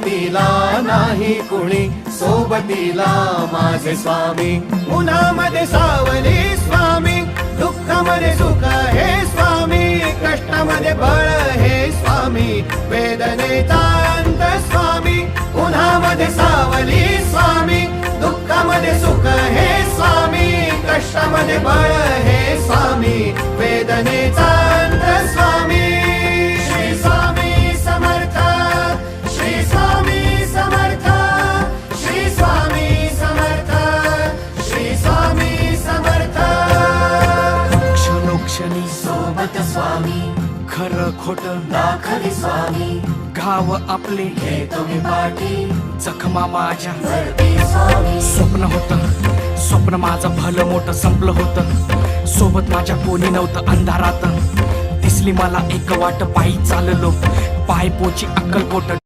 सोबतीला नाही कुणी, सोबतीला माझे स्वामी. उन्हामध्ये सावली स्वामी, दुःखामध्ये सुख हे स्वामी, कष्टामध्ये बळ हे स्वामी, वेदनेचा अंत स्वामी. उन्हामध्ये सावली स्वामी, दुःखामध्ये सुख हे स्वामी, कष्टामध्ये बळ हे स्वामी, वेदनेचा अंत स्वामी. श्री स्वामी समर्थ, श्री स्वामी समर्थ, श्री स्वामी समर्थ, श्री स्वामी समर्थ. क्षणोक्षणी सोबत स्वामी, खरं खोट दाखवी स्वामी, घाव आपले घेतो मी पाठी, जखमा माझ्या वरती स्वामी. स्वप्न होतं, स्वप्न माझं भलं मोठं संपलं होतं. सोबत माझ्या कोणी नव्हतं अंधारात. दिसली मला एक वाट, पायी चाललो पाय पोची अक्कलकोट.